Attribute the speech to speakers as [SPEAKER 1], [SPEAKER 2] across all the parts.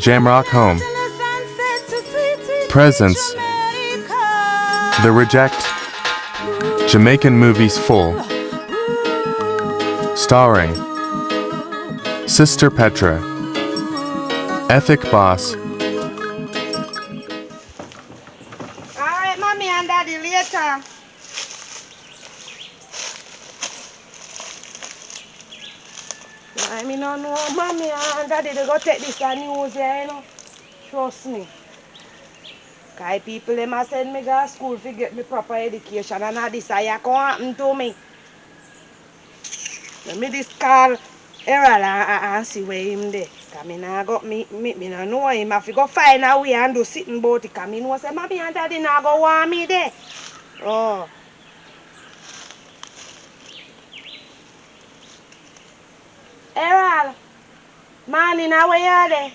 [SPEAKER 1] Jamrock home. Presents. The Reject. Jamaican Movies full. Starring Sister Petra, Ethic Boss.
[SPEAKER 2] Alright, mommy and daddy, later. I mean, no, mommy and daddy, they go take this news here, you know. Trust me. Cause people, they must send me to school to get me proper education, and now this can't happen to me. Let me just call Errol and see where him there. Cause me nah got me no know him. I have to go find a way and do sitting about it. Cause me know say mommy and daddy nah go want me there. Oh. Errol, morning, how are you there?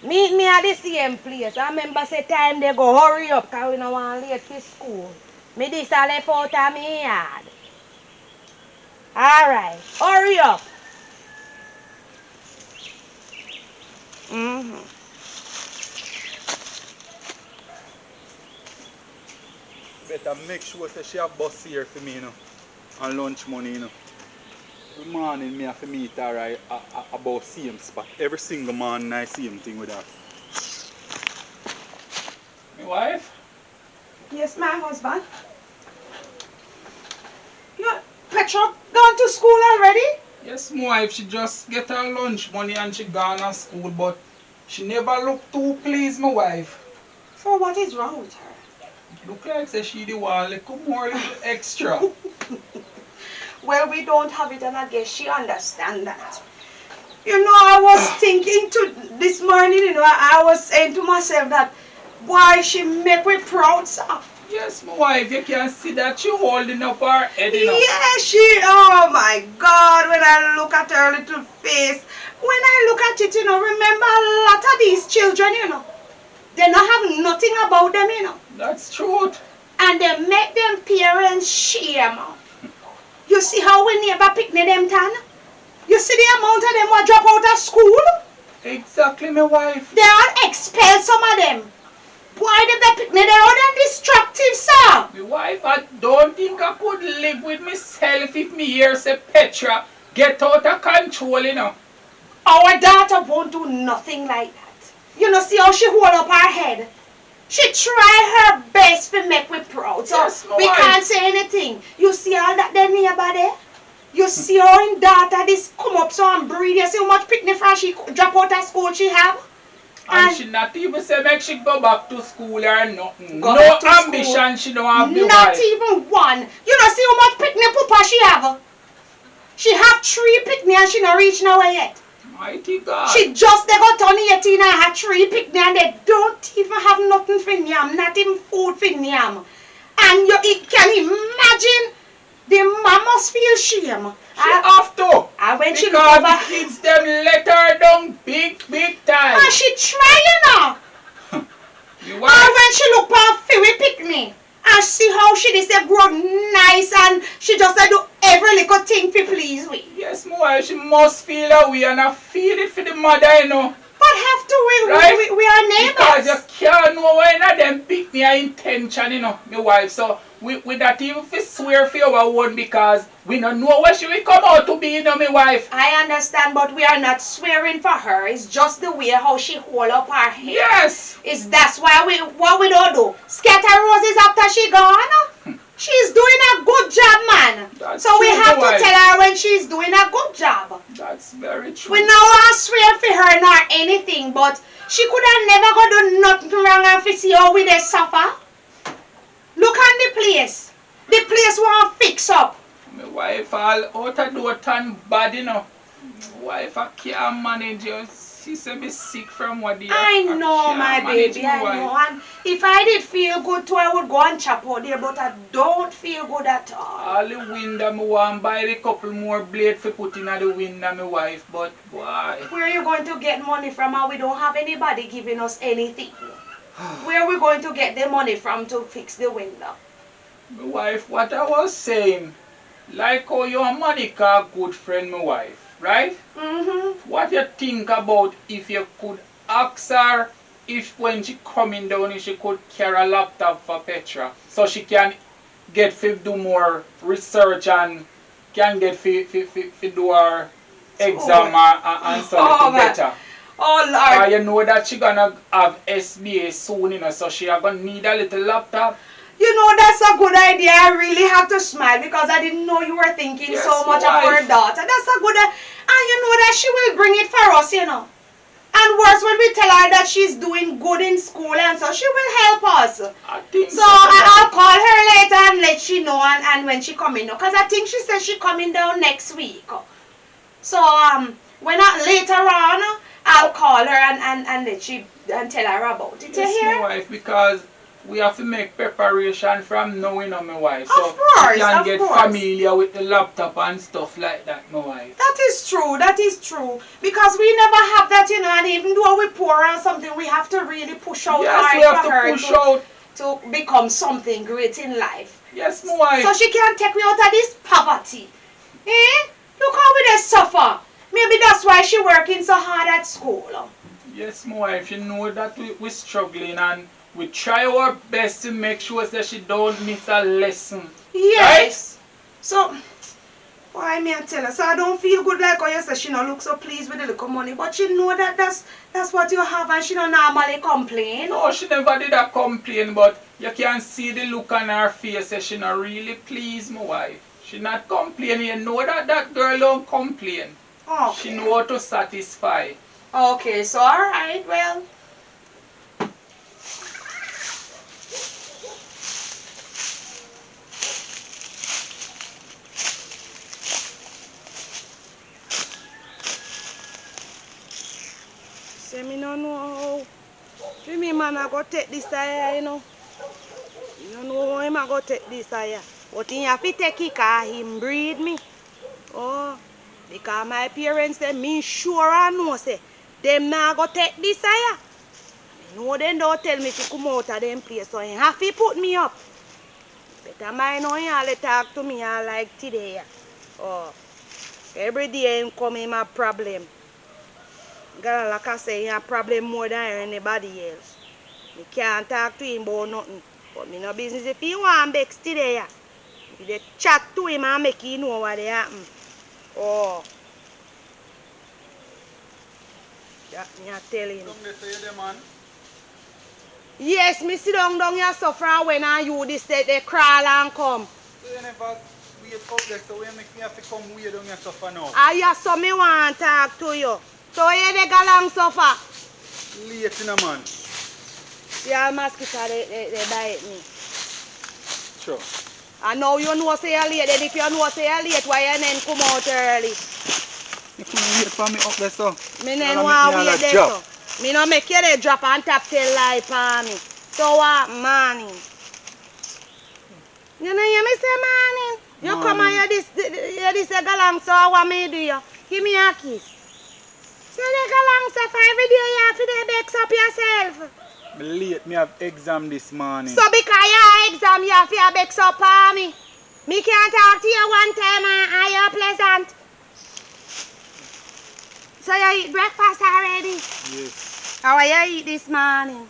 [SPEAKER 2] Meet me at the same place. I remember say time they go hurry up because we don't want late for school. Me this a left out of me yard. Alright, hurry up.
[SPEAKER 3] Better make sure that she have bus here for me, you know, and lunch money, you know. Every morning me have to meet her about same spot. Every single morning I same thing with her. My wife?
[SPEAKER 2] Yes, my husband. Petra gone to school already?
[SPEAKER 4] Yes, my wife, she just get her lunch money and she gone to school, but she never look too pleased, my wife.
[SPEAKER 2] So what is wrong with her?
[SPEAKER 4] Look like say she the one little more little extra.
[SPEAKER 2] Well, we don't have it, and I guess she understands that. You know, I was thinking this morning, you know, I was saying to myself that, boy, she make me proud, sir.
[SPEAKER 4] Yes, my wife, you can see that she holding up her head, you know.
[SPEAKER 2] Yeah, oh my God, when I look at her little face, when I look at it, you know, remember a lot of these children, you know, they don't have nothing about them, you know.
[SPEAKER 4] That's true.
[SPEAKER 2] And they make them parents shame. You see how we never picnic them tan? You see the amount of them who drop out of school?
[SPEAKER 4] Exactly, my wife.
[SPEAKER 2] They all expel some of them. Why did they picnic? They're all them destructive, sir.
[SPEAKER 4] My wife, I don't think I could live with myself if me hear say Petra get out of control, you know.
[SPEAKER 2] Our daughter won't do nothing like that. You know, see how she hold up her head? She try her best to make me proud, so
[SPEAKER 4] yes,
[SPEAKER 2] we can't say anything. You see all that there neighbor there? You see how in daughter this come up so and breathe. You see how much picnic from she drop out of school she have?
[SPEAKER 4] And she not even say make she go back to school or nothing. No ambition she don't have the
[SPEAKER 2] not
[SPEAKER 4] wife.
[SPEAKER 2] even one. You know see how much picnic papa she have? She have 3 picnic and she not reach nowhere yet.
[SPEAKER 4] Mighty God.
[SPEAKER 2] She just they got turn 18 and had 3 picnic and they don't even have nothing for yam, not even food for yam. And you can imagine the mom must feel shame.
[SPEAKER 4] She have to.
[SPEAKER 2] And when she
[SPEAKER 4] because
[SPEAKER 2] look over,
[SPEAKER 4] the kids them let her down big time.
[SPEAKER 2] and she try, you know.
[SPEAKER 4] You
[SPEAKER 2] And when she look for Philly picnic and see how she is grow nice and she just do every little thing to please with.
[SPEAKER 4] Yes, my wife, she must feel that way and I feel it for the mother, you know.
[SPEAKER 2] But have to we are neighbors.
[SPEAKER 4] Because you can't know when of them pick their intention, you know, my wife. So we that even fi swear for our one because we don't know where she will come out to be, you know, my wife.
[SPEAKER 2] I understand, but we are not swearing for her. It's just the way how she hold up her head.
[SPEAKER 4] Yes.
[SPEAKER 2] That's why what we don't do. Scatter roses after she gone. She's doing a good job, man.
[SPEAKER 4] That's
[SPEAKER 2] so we
[SPEAKER 4] true,
[SPEAKER 2] have to
[SPEAKER 4] wife.
[SPEAKER 2] tell her when she's doing a good job.
[SPEAKER 4] That's very true.
[SPEAKER 2] We don't want to swear for her nor anything, but she could have never go do nothing wrong and to see how we they suffer. Look on the place. The place want fix up.
[SPEAKER 4] My wife all out of door turn bad, you know. My wife I can't manage you. She said me sick from what
[SPEAKER 2] I know, my baby, I know. And if I did feel good too, I would go and chop out there, but I don't feel good at all.
[SPEAKER 4] All the window me want buy a couple more blades for put in the window, my wife, but why?
[SPEAKER 2] Where are you going to get money from and we don't have anybody giving us anything? Where are we going to get the money from to fix the window?
[SPEAKER 4] My wife, what I was saying, like how your Monica good friend, my wife. right?
[SPEAKER 2] Mm-hmm.
[SPEAKER 4] What you think about if you could ask her if when she coming down if she could carry a laptop for Petra so she can get to do more research and can get to do her exam and so little better.
[SPEAKER 2] Oh Lord.
[SPEAKER 4] You know that she gonna have SBA soon, so she are gonna need a little laptop.
[SPEAKER 2] You know, that's a good idea. I really have to smile because I didn't know you were thinking so much of our daughter. That's a good idea. And you know that she will bring it for us, you know. And worse, when we tell her that she's doing good in school and so, she will help us.
[SPEAKER 4] I think
[SPEAKER 2] so. I'll call her later and let she know and when she coming down. Because I think she says she coming down next week. So, later on, I'll call her and let she and tell her about it.
[SPEAKER 4] Yes,
[SPEAKER 2] you hear?
[SPEAKER 4] my wife, because we have to make preparation from now, you know, my wife. So
[SPEAKER 2] of course,
[SPEAKER 4] she can get familiar with the laptop and stuff like that, my wife.
[SPEAKER 2] That is true, that is true. Because we never have that, you know, and even though we pour on something, we have to really push out
[SPEAKER 4] yes, we have to push out
[SPEAKER 2] to become something great in life.
[SPEAKER 4] Yes, my wife.
[SPEAKER 2] So she can take me out of this poverty. Eh? Look how we just suffer. Maybe that's why she working so hard at school.
[SPEAKER 4] Yes, my wife, you know that we're struggling and we try our best to make sure that she don't miss a lesson.
[SPEAKER 2] Yes. Right? So, why me I tell her? So I don't feel good like how you say she don't look so pleased with the little money. But she know that that's what you have and she don't normally complain.
[SPEAKER 4] No, she never did a complain, but you can see the look on her face that she not really pleased, my wife. She not complaining. You know that girl don't complain.
[SPEAKER 2] Okay.
[SPEAKER 4] She know how to satisfy.
[SPEAKER 2] Okay, so alright, well. Say me no know how me man I go take this here, you know. You don't know how him I go take this here. But he have to take it because him breed me. Oh, because my parents say me sure I know say them not go take this here. No, they don't tell me to come out of them place, so he have to put me up. Better mind how he all talk to me like today. Oh, every day him come him a problem. Girl, like I say, he have problem more than anybody else. Me can't talk to him about nothing. But me no business if he want vex today. If they chat to him and make him know what they happen. Oh. That me a tell him. Yes, me sit down here suffer when I you this they crawl and come.
[SPEAKER 3] So you never wait out there, so you make me have to come way down here suffer now.
[SPEAKER 2] Ah, yeah, so me want to talk to you. So you they go long suffer?
[SPEAKER 3] Late in a man.
[SPEAKER 2] Yeah, mosquito they bite me.
[SPEAKER 3] Sure.
[SPEAKER 2] And now you know say you're late, then if you know say you're late, why you then come out early?
[SPEAKER 3] You couldn't wait for me up there, so.
[SPEAKER 2] Me then want wait there, so. Me no make you there drop and tap till life on me. So what, morning? You know hear me say morning? You come and you this go long, so what me do you? Give me a kiss. So they go long, so for every day you have to vex up yourself.
[SPEAKER 3] Me late, me have exam this morning.
[SPEAKER 2] So because you have exam, you have to vex up on me. Me can't talk to you one time and you're pleasant. So you eat breakfast already?
[SPEAKER 3] Yes.
[SPEAKER 2] How are you eat this morning?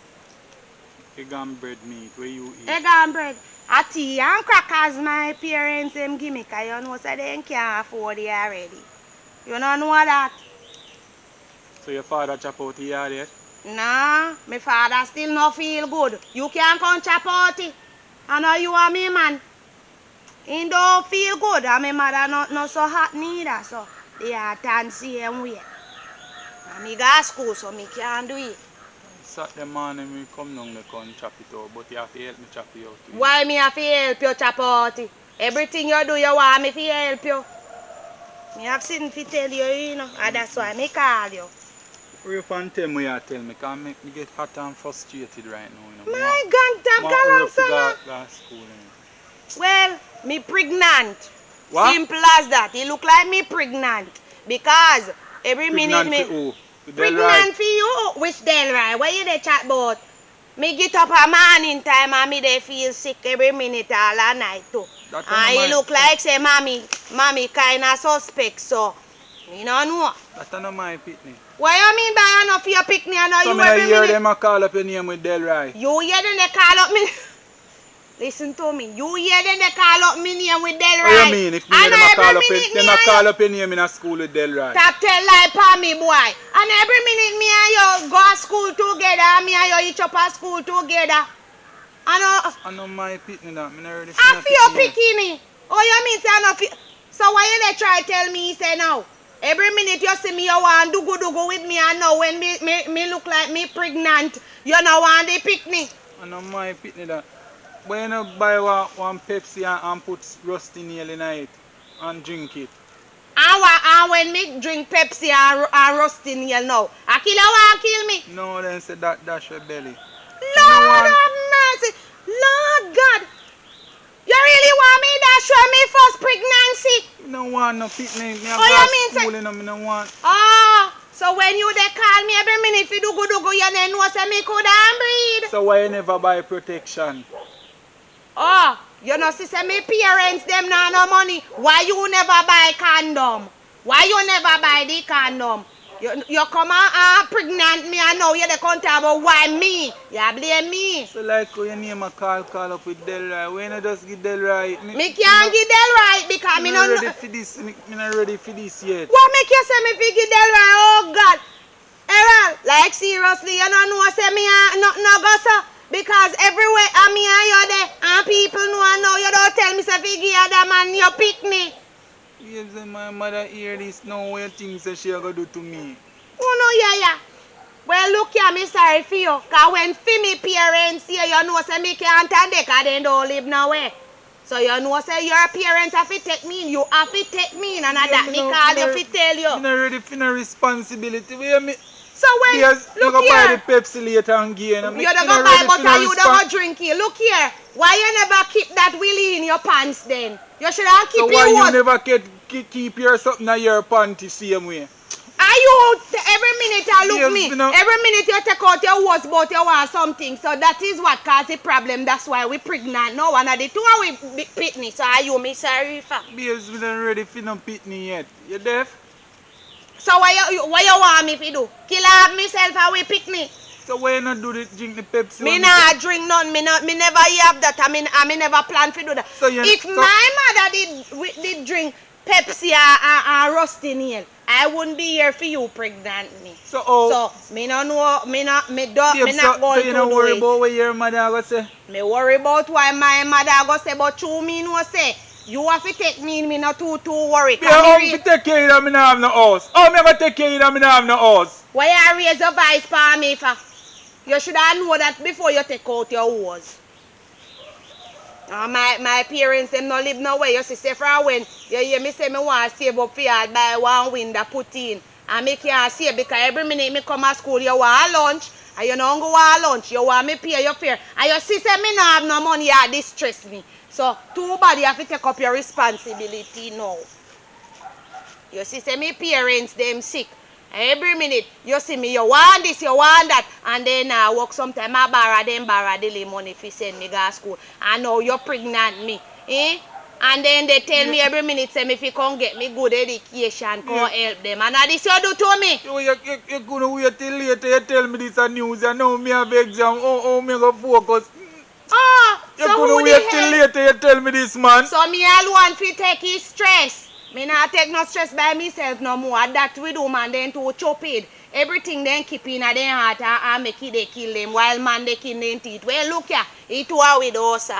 [SPEAKER 3] Egg and bread meat, where you eat?
[SPEAKER 2] Egg and bread. A tea and crackers my parents them give me because you know so they can't afford it already. You don't know that?
[SPEAKER 3] So your father chop out the yard yet?
[SPEAKER 2] Nah, my father still not feel good. You can't come chop out it. I know you are me man. He don't feel good and my mother not so hot neither. So they are tan same way. And me go to school so me can't do it.
[SPEAKER 3] Saturday morning we come down there and chop it out, but you have to help me chop it out.
[SPEAKER 2] Why me have to help you chop out it? Everything you do you want me to help you. Me have something to tell you, you know, and that's why me call you.
[SPEAKER 3] Hurry up and tell me you tell me, because make me get hot and frustrated right now. You know.
[SPEAKER 2] My God, I'm
[SPEAKER 3] going
[SPEAKER 2] to
[SPEAKER 3] school. You know.
[SPEAKER 2] Well, me pregnant.
[SPEAKER 3] What?
[SPEAKER 2] Simple as that. It look like me pregnant. Because every minute me...
[SPEAKER 3] Pregnant
[SPEAKER 2] Pregnant for you? Which Delray? What you dey chat about? Me get up a morning time and me dey feel sick every minute all night too. And it look like say mommy kinda suspect so. Me no know.
[SPEAKER 3] That's not my pitney.
[SPEAKER 2] What you mean by enough for your picnic? I know
[SPEAKER 3] So
[SPEAKER 2] you
[SPEAKER 3] me
[SPEAKER 2] every
[SPEAKER 3] hear
[SPEAKER 2] minute.
[SPEAKER 3] them a call up your name with Delroy.
[SPEAKER 2] You hear them they call up me. Listen to me. You hear them they call up me name with Delroy.
[SPEAKER 3] What you mean? If me hear
[SPEAKER 2] And
[SPEAKER 3] them a call
[SPEAKER 2] every
[SPEAKER 3] up,
[SPEAKER 2] minute
[SPEAKER 3] them
[SPEAKER 2] me
[SPEAKER 3] a
[SPEAKER 2] and
[SPEAKER 3] call
[SPEAKER 2] you
[SPEAKER 3] up your name in a school with Delroy.
[SPEAKER 2] stop tell lie for me, boy. And every minute me and you go to school together. And me and you each up at school together. And
[SPEAKER 3] I know my pitney that. Me not ready
[SPEAKER 2] I
[SPEAKER 3] for
[SPEAKER 2] feel
[SPEAKER 3] pitney.
[SPEAKER 2] picking. Oh, you mean say I no feel? So why you dey try tell me say now? Every minute you see me, you want do with me, and now when me look like me pregnant, you no want the picnic.
[SPEAKER 3] I know my pitney that. But you know buy one Pepsi and put rusty nail in it and drink it.
[SPEAKER 2] And when me drink Pepsi and rusty nail now, a killer want kill me.
[SPEAKER 3] No, then say that dash your belly.
[SPEAKER 2] Lord have mercy, Lord God. You really want me that show me first pregnancy?
[SPEAKER 3] Me no want no pitney. Me
[SPEAKER 2] Oh, you mean
[SPEAKER 3] school,
[SPEAKER 2] say-
[SPEAKER 3] you know, me no want.
[SPEAKER 2] Oh, so when you dey call me every minute for do you then know say me coulda breed.
[SPEAKER 3] So why you never buy protection?
[SPEAKER 2] Oh, you know, see, say me parents, them now no money. Why you never buy condom? Why you never buy the condom? You come out pregnant me and now you dey come talk about why me? You blame me.
[SPEAKER 3] So like how your name a call up with Delroy. Why you not just give Delroy?
[SPEAKER 2] Me can't give Del right because me
[SPEAKER 3] not
[SPEAKER 2] no
[SPEAKER 3] ready
[SPEAKER 2] know.
[SPEAKER 3] for this. Me not ready for this yet.
[SPEAKER 2] What make you say me fi give Del right? Oh God. Errol, like seriously, you don't know say me no go so. Because everywhere me and you there and people know and now you don't tell me say fi give other man your picnic.
[SPEAKER 3] Yes, and my mother hear this now. What you think say she gonna do to me?
[SPEAKER 2] Oh no, yeah. Well, look here, me sorry for you. Because when for me parents here, you know, say me can't stand it because they don't live nowhere. So you know, say your parents have to take me in. You have to take me in. And that me call you to tell you.
[SPEAKER 3] I'm not ready for no responsibility. Where me?
[SPEAKER 2] So when,
[SPEAKER 3] Yes, you
[SPEAKER 2] look
[SPEAKER 3] go buy
[SPEAKER 2] here.
[SPEAKER 3] the Pepsi later and gain.
[SPEAKER 2] You don't go buy but you don't go drink here. Look here. Why you never keep that willy in your pants then? You should have keep
[SPEAKER 3] So
[SPEAKER 2] it
[SPEAKER 3] why you
[SPEAKER 2] one.
[SPEAKER 3] never keep your something in your panty same way?
[SPEAKER 2] Are you every minute you look
[SPEAKER 3] Yes,
[SPEAKER 2] me?
[SPEAKER 3] you know.
[SPEAKER 2] Every minute you take out your words but you want something. So that is what cause the problem. That's why we pregnant. No one of the two are we pitney. So are you me sorry for?
[SPEAKER 3] Babes, we not ready for no pitney yet. You deaf?
[SPEAKER 2] So what you want me to do? Kill off myself and we picnic?
[SPEAKER 3] So why you not drink the Pepsi?
[SPEAKER 2] Me
[SPEAKER 3] when
[SPEAKER 2] not drink none. Me never have that. I mean never plan to do that.
[SPEAKER 3] So you-
[SPEAKER 2] if
[SPEAKER 3] so-
[SPEAKER 2] my mother did drink Pepsi and rusty nail, I wouldn't be here for you pregnant me.
[SPEAKER 3] So oh,
[SPEAKER 2] So me no know. Me not
[SPEAKER 3] babes,
[SPEAKER 2] going
[SPEAKER 3] so
[SPEAKER 2] to
[SPEAKER 3] you not
[SPEAKER 2] do
[SPEAKER 3] worry
[SPEAKER 2] it.
[SPEAKER 3] about what your mother gonna say?
[SPEAKER 2] Me worry about why my mother go say, but you me no say. You have to take me in, me not too worry.
[SPEAKER 3] Me to take care of me not have no house. How me gonna take care of me not have no house?
[SPEAKER 2] Why you raise your voice for me for? You should have known that before you take out your hose. My parents them no live nowhere. You see, say from when you hear me say me want to save up for you buy one window put in. And me can't save because every minute me come to school you want lunch. And you don't go want lunch. You want me pay your fare. And you see say me no have no money, you distress me. So too bad you have to take up your responsibility now. You see say me parents them sick. Every minute you see me, you want this, you want that, and then I work sometime I borrow the money if you send me to school. And now you're pregnant me. Eh? And then they tell me every minute say me if you come get me good education, come help them. And this you do to me.
[SPEAKER 3] You gonna wait till later you tell me this a news and now me have exam. Oh, me go focus.
[SPEAKER 2] Oh,
[SPEAKER 3] You
[SPEAKER 2] so
[SPEAKER 3] gonna
[SPEAKER 2] who
[SPEAKER 3] wait
[SPEAKER 2] the
[SPEAKER 3] till
[SPEAKER 2] hell?
[SPEAKER 3] later you tell me this, man.
[SPEAKER 2] So me alone fi take his stress. Me not take no stress by myself no more. That we do man then to chop it. Everything then keep in a their heart and make it they kill them while man they kill them teeth. Well look ya, it was with us.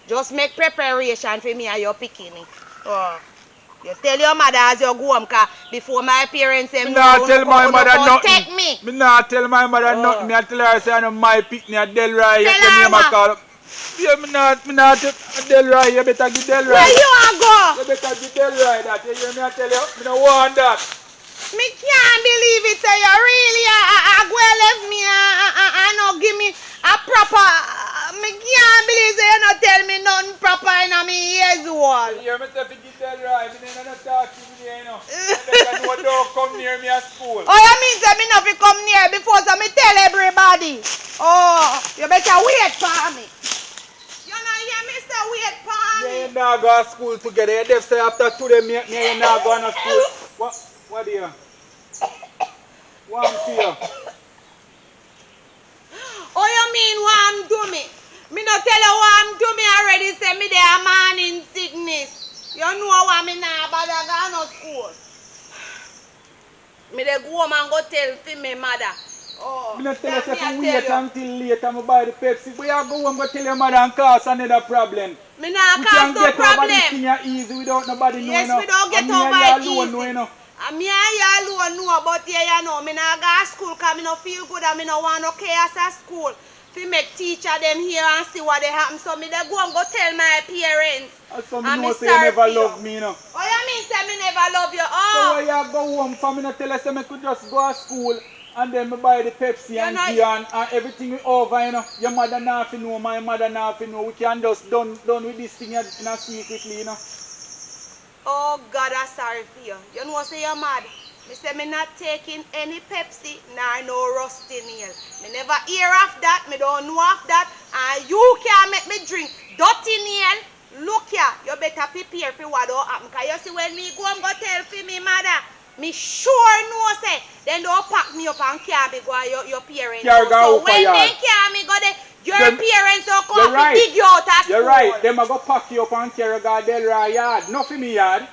[SPEAKER 2] Just make preparation for me and your picking. Oh. You tell your mother as you go home, cause before my parents them
[SPEAKER 3] Me not tell my mother nothing.
[SPEAKER 2] take me.
[SPEAKER 3] Me not tell my mother
[SPEAKER 2] Oh.
[SPEAKER 3] nothing. Me I tell her say I know my picnic at Delroy.
[SPEAKER 2] Tell
[SPEAKER 3] Your
[SPEAKER 2] her
[SPEAKER 3] name
[SPEAKER 2] what?
[SPEAKER 3] a call up. Yeah, me not Delroy. You better give Delroy.
[SPEAKER 2] Where you are go?
[SPEAKER 3] You better give Delroy that. You hear me I tell you? Me no want that.
[SPEAKER 2] Me can't believe it. Say you really go left me and not give me a proper. Me can't believe say you not tell me nothing proper in me years old.
[SPEAKER 3] You hear me say to give Delroy. Me no talk to you, you know. You know don't come near me at school.
[SPEAKER 2] Oh, you mean say me not fi come near before so me tell everybody. Oh, you better wait for me. You know hear me say wait for
[SPEAKER 3] Me
[SPEAKER 2] me.
[SPEAKER 3] and you not go to school together. You def say after today me and you not go to school. What? What dear? What for you?
[SPEAKER 2] Oh, you mean what I'm doing me? Me not tell you what I'm doing me already. Say me there a man in sickness. You know what me now, but I got no school. Me dey go home and go tell for me mother. Oh,
[SPEAKER 3] Me not tell you
[SPEAKER 2] that
[SPEAKER 3] if you
[SPEAKER 2] me a
[SPEAKER 3] wait
[SPEAKER 2] tell you.
[SPEAKER 3] until later and buy the Pepsi. But you go home and go tell your mother and cause another problem.
[SPEAKER 2] Me not
[SPEAKER 3] We
[SPEAKER 2] cause
[SPEAKER 3] can
[SPEAKER 2] no
[SPEAKER 3] get over this
[SPEAKER 2] problem.
[SPEAKER 3] thing here easy without nobody knowing.
[SPEAKER 2] Yes, we don't get
[SPEAKER 3] and
[SPEAKER 2] over
[SPEAKER 3] me
[SPEAKER 2] it
[SPEAKER 3] and you alone
[SPEAKER 2] easy.
[SPEAKER 3] know, you know.
[SPEAKER 2] And me and you alone know, but yeah, you know, me not go to school because me no feel good and me no want no chaos at school. Fi make teacher them here and see what they happen. So me dey go and go tell my parents.
[SPEAKER 3] And so me
[SPEAKER 2] And
[SPEAKER 3] know
[SPEAKER 2] me
[SPEAKER 3] say you
[SPEAKER 2] sorry
[SPEAKER 3] never
[SPEAKER 2] for you.
[SPEAKER 3] love me, you know.
[SPEAKER 2] Oh, you mean say me never love you?
[SPEAKER 3] So
[SPEAKER 2] Oh,
[SPEAKER 3] where you go home for me not tell us say me could just go to school and then me buy the Pepsi
[SPEAKER 2] You
[SPEAKER 3] and
[SPEAKER 2] know-
[SPEAKER 3] give and everything is over, you know. Your mother not fi know, my mother not fi know. We can just done with this thing in a secretly, you know.
[SPEAKER 2] oh God, I'm sorry for you. You know say you're mad. Me say me not taking any Pepsi nor no rusty nail. Me never hear of that. Me don't know of that. And you can't make me drink dirty nail. Look here, you better prepare for what don't happen. Because you see when me go and go tell for me mother, me sure know say, then don't pack me up and carry me go to your parents.
[SPEAKER 3] Carry go
[SPEAKER 2] So
[SPEAKER 3] out for
[SPEAKER 2] when
[SPEAKER 3] yard.
[SPEAKER 2] they carry me go there, your
[SPEAKER 3] Them-
[SPEAKER 2] parents will come
[SPEAKER 3] You're
[SPEAKER 2] to
[SPEAKER 3] right.
[SPEAKER 2] dig you out of school.
[SPEAKER 3] You're right. Them a go pack you up and carry go Delray yard. Not for me yard.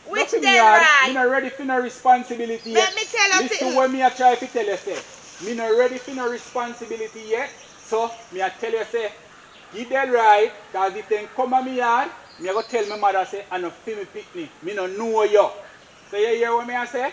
[SPEAKER 2] Which
[SPEAKER 3] Not for me
[SPEAKER 2] then
[SPEAKER 3] yard.
[SPEAKER 2] right?
[SPEAKER 3] Me not ready for no responsibility yet.
[SPEAKER 2] Let me tell you
[SPEAKER 3] Listen
[SPEAKER 2] something.
[SPEAKER 3] what me a try to tell you say. Me not ready for no responsibility yet. So me a tell you say, give them right, cause if they come to me yard, me a go tell my mother say, I no feel me picnic. Me no know you. So you hear what me a say?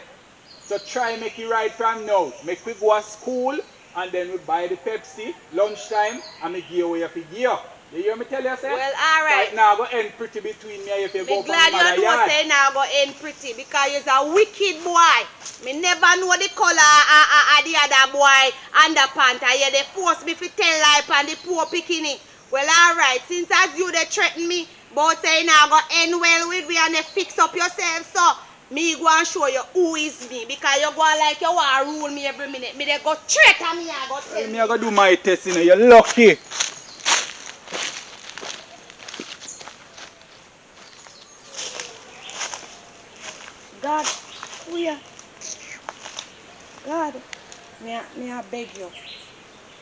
[SPEAKER 3] So try make it right from now. Make we go to school and then we buy the Pepsi, lunchtime, and me give away for you. You hear me tell you say?
[SPEAKER 2] Well, all right.
[SPEAKER 3] Right now go end pretty between me and you if you
[SPEAKER 2] Me
[SPEAKER 3] go for
[SPEAKER 2] glad
[SPEAKER 3] my mother
[SPEAKER 2] you know
[SPEAKER 3] yard.
[SPEAKER 2] say now go end pretty because you're a wicked boy. Me never know the color of the other boy underpants. And you they force me to tell life and the poor bikini. Well, all right. Since as you they threaten me, but say now go end well with me and they fix up yourself. So me go and show you who is me because you go like you want to rule me every minute. Me they go straight at me and go tell
[SPEAKER 3] Me I go do my test, you know. You're lucky.
[SPEAKER 2] God, who ya? God, me I beg you.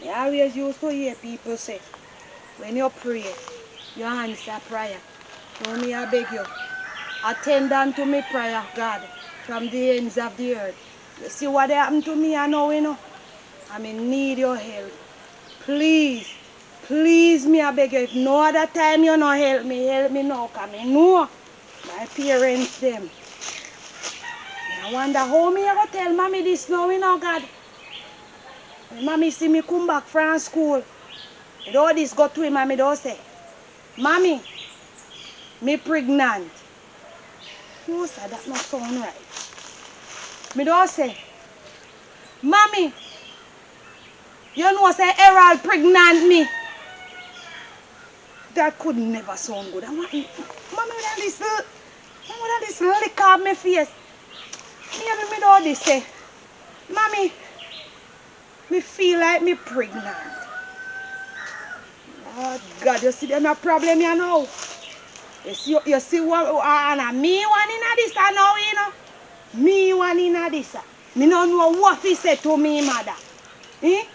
[SPEAKER 2] Me always used to hear people say, when you pray, you answer prayer. So me I beg you, attend unto me prayer, God, from the ends of the earth. You see what happened to me I know, you know? I need your help. Please, please me I beg you, if no other time you not help me now, because I know my parents them. I wonder how me I go tell mommy this now, you know, God. When mommy see me come back from school, with all this go to him, mommy don't say, Mommy, me pregnant. No, sir, that not sound right. Me don't say, Mommy, you know say Errol pregnant me. That could never sound good. Mommy, with this lick up my face. Me don't this say, Mommy, me feel like me pregnant. Oh God, you see them a problem you know. You see what and me one in a this now, you know. Me one in a this. Me don't know what he said to me mother. Me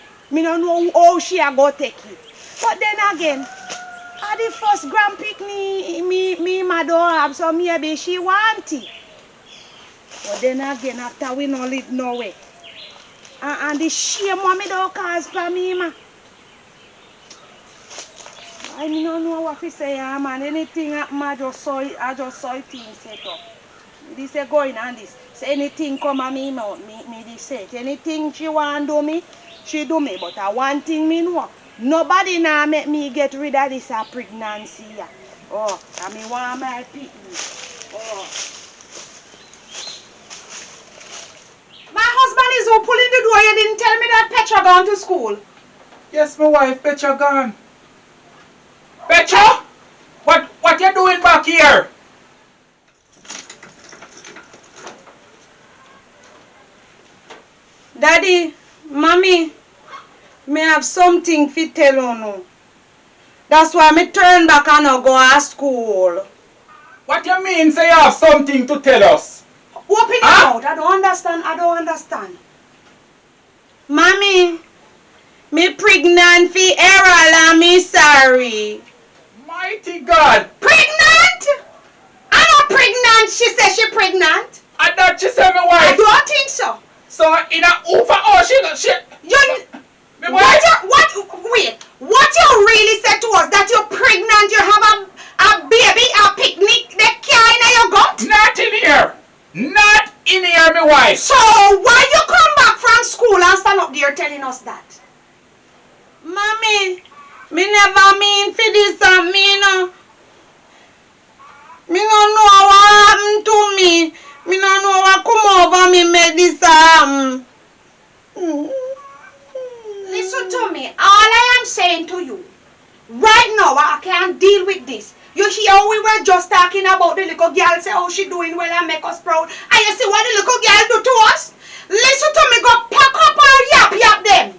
[SPEAKER 2] don't know how she a go take it. But then again, at the first grand picnic me mother have, so maybe she want it. But then again, after we no live nowhere. And the shame what me don't cause for me, ma. I don't know what to say, man. Anything happen, I just saw it thing set up. This is going on this. So anything come at me mouth, me this say. Anything she want do me, she do me. But one thing me know, nobody now make me get rid of this pregnancy. Oh, and me want my picnic. Oh. My husband is who pulling the door. You didn't tell me that Petra gone to school.
[SPEAKER 4] Yes, my wife, Petra gone. Petra? What you doing back here?
[SPEAKER 2] Daddy, Mommy, me have something to tell you. That's why me turn back and I go to school.
[SPEAKER 4] What you mean say you have something to tell us?
[SPEAKER 2] Open your mouth. I don't understand. Mommy, me pregnant for Errol and me sorry.
[SPEAKER 4] Mighty God.
[SPEAKER 2] Pregnant? I'm not pregnant. She said she pregnant.
[SPEAKER 4] I thought she said my
[SPEAKER 2] I
[SPEAKER 4] wife.
[SPEAKER 2] don't think so.
[SPEAKER 4] So in a over she me wife.
[SPEAKER 2] What you really said to us that you're pregnant, you have a baby, a picnic, the car in your gut?
[SPEAKER 4] Not in here. Not in here, my wife.
[SPEAKER 2] So why you come back from school and stand up there telling us that? Mommy, me never mean for this and me no. Me no know what happened to me. Me no know what come over me make this Listen to me. All I am saying to you, right now I can't deal with this. You hear we were just talking about the little girl, say how she doing well and make us proud. And you see what the little girl do to us? Listen to me, go pack up her yap them.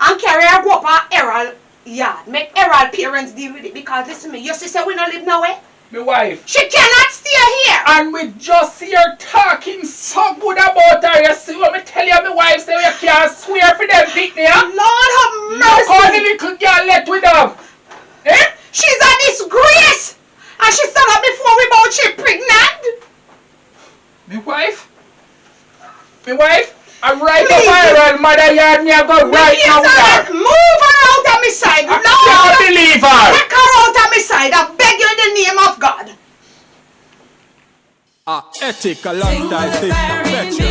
[SPEAKER 2] And carry her go up her Errol yard. Make Errol parents deal with it because listen to me, your sister we not live nowhere.
[SPEAKER 4] My wife.
[SPEAKER 2] She cannot stay here.
[SPEAKER 4] And we just see her talking so good about her. You see what me tell you, my wife say you can't swear for them picnic.
[SPEAKER 2] Lord have
[SPEAKER 4] Look how the
[SPEAKER 2] mercy.
[SPEAKER 4] little girl let with them. Eh?
[SPEAKER 2] She's a disgrace. And she said that before we about she pregnant.
[SPEAKER 4] My wife, I'm right up her mother yard, me I go right now with her.
[SPEAKER 2] Move her out of my side.
[SPEAKER 4] I can't believe her.
[SPEAKER 2] Take her out of my side. I beg you in the name of God.
[SPEAKER 3] Ethic alongside Sister Petra.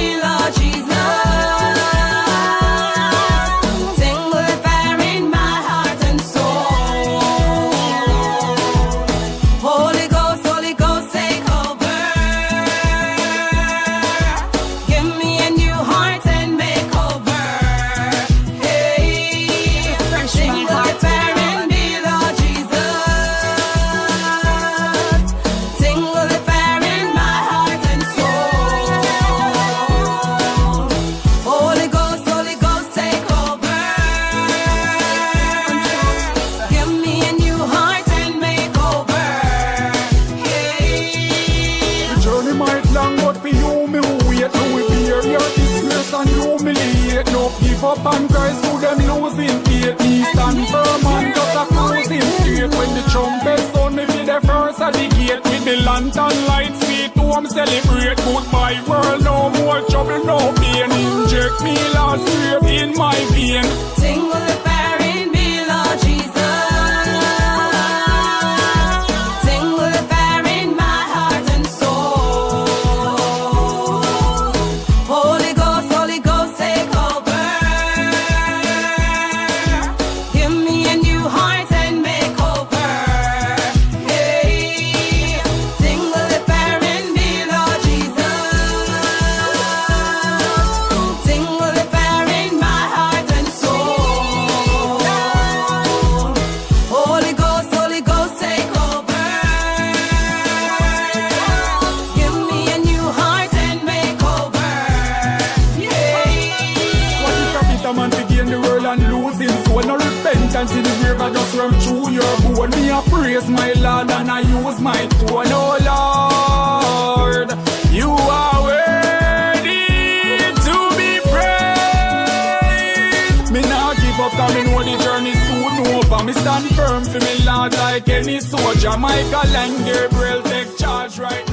[SPEAKER 3] Give up and Christ who them losing faith. He stand firm and just a cruising straight. When the trumpet sound, me feel the first at the gate. With the lantern lights, sweet home celebrate. Goodbye world, no more trouble, no pain. Inject me last year in my vein.
[SPEAKER 5] Sing with the fire in me, Lord Jesus. Sing with the fire in my heart and soul. Holy Ghost, take over. Give me a new heart and make over. Hey, sing with the fire in me, Lord Jesus. Sing with the fire in my heart and soul. Holy Ghost, take over. Give me a new heart and make over.
[SPEAKER 3] What is a bitter man to gain the world and lose his soul? No repentance in the grave, I just run through your bone. Me I praise my Lord and I use my tone. Oh Lord, you are worthy to be praised. Me now give up, cause me know the journey soon over. Me stand firm for me Lord like any soldier. Michael and Gabriel take charge right